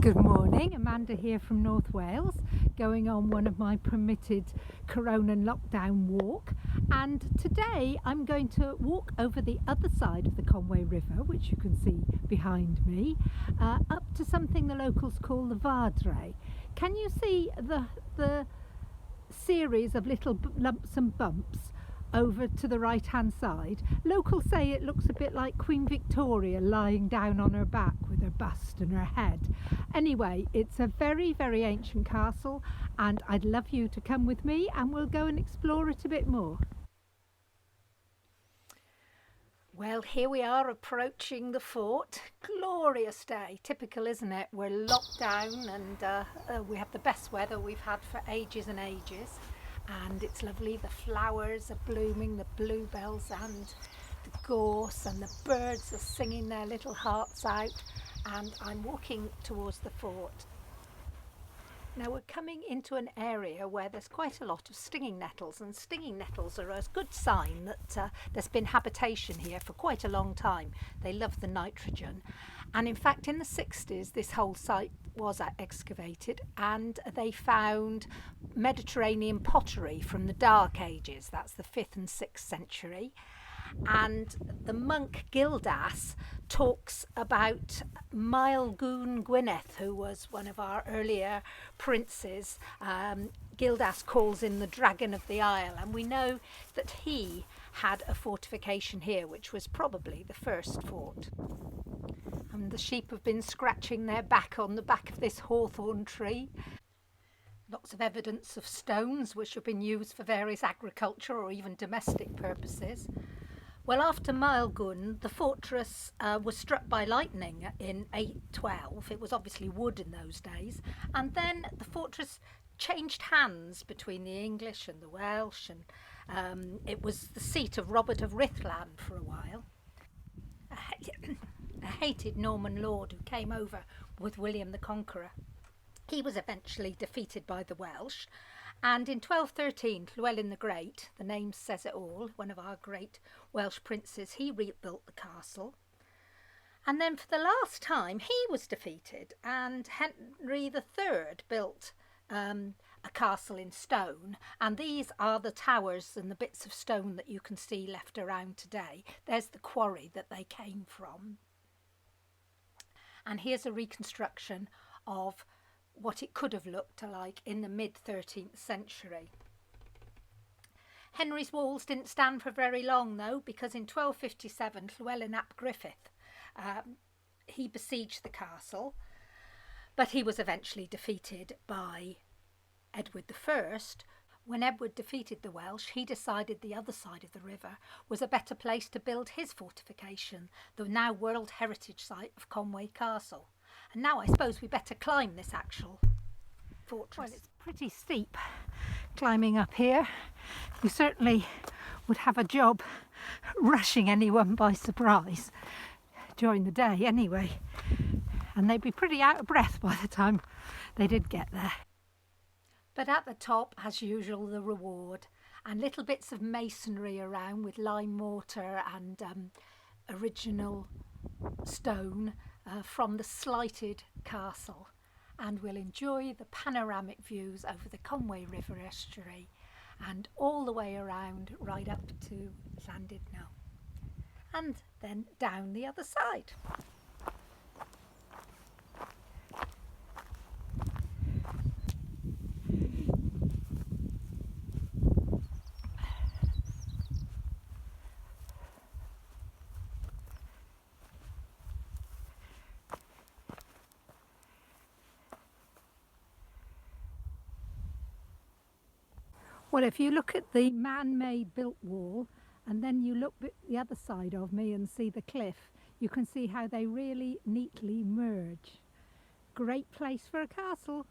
Good morning, Amanda here from North Wales, going on one of my permitted Corona lockdown walk, and today I'm going to walk over the other side of the Conway River, which you can see behind me, up to something the locals call the Vardre. Can you see the series of little lumps and bumps over to the right hand side? Locals say it looks a bit like Queen Victoria lying down on her back with her bust and her head. Anyway, it's a very, very ancient castle, and I'd love you to come with me and we'll go and explore it a bit more. Well, here we are approaching the fort. Glorious day, typical, isn't it? We're locked down and we have the best weather we've had for ages and ages. And it's lovely, the flowers are blooming, the bluebells and the gorse, and the birds are singing their little hearts out, and I'm walking towards the fort. Now we're coming into an area where there's quite a lot of stinging nettles, and stinging nettles are a good sign that there's been habitation here for quite a long time. They love the nitrogen, and in fact in the 60s this whole site was excavated and they found Mediterranean pottery from the Dark Ages, that's the 5th and 6th century. And the monk Gildas talks about Maelgwn Gwynedd, who was one of our earlier princes. Gildas calls him the Dragon of the Isle, and we know that he had a fortification here, which was probably the first fort. And the sheep have been scratching their back on the back of this hawthorn tree. Lots of evidence of stones which have been used for various agriculture or even domestic purposes. Well, after Maelgwn, the fortress was struck by lightning in 812. It was obviously wood in those days. And then the fortress changed hands between the English and the Welsh, and it was the seat of Robert of Rhuddlan for a while. A hated Norman lord who came over with William the Conqueror. He was eventually defeated by the Welsh. And in 1213, Llywelyn the Great, the name says it all, one of our great Welsh princes, he rebuilt the castle. And then for the last time, he was defeated, and Henry III built a castle in stone. And these are the towers and the bits of stone that you can see left around today. There's the quarry that they came from. And here's a reconstruction of what it could have looked like in the mid-13th century. Henry's walls didn't stand for very long though, because in 1257 Llywelyn ap Griffith he besieged the castle, but he was eventually defeated by Edward I. When Edward defeated the Welsh, he decided the other side of the river was a better place to build his fortification, the now World Heritage Site of Conway Castle. And now I suppose we better climb this actual fortress. Well, it's pretty steep climbing up here. You certainly would have a job rushing anyone by surprise during the day anyway. And they'd be pretty out of breath by the time they did get there. But at the top, as usual, the reward, and little bits of masonry around with lime mortar and original stone from the slighted castle, and we'll enjoy the panoramic views over the Conway River estuary and all the way around right up to Llandudno, and then down the other side. Well, if you look at the man-made built wall and then you look at the other side of me and see the cliff, you can see how they really neatly merge. Great place for a castle.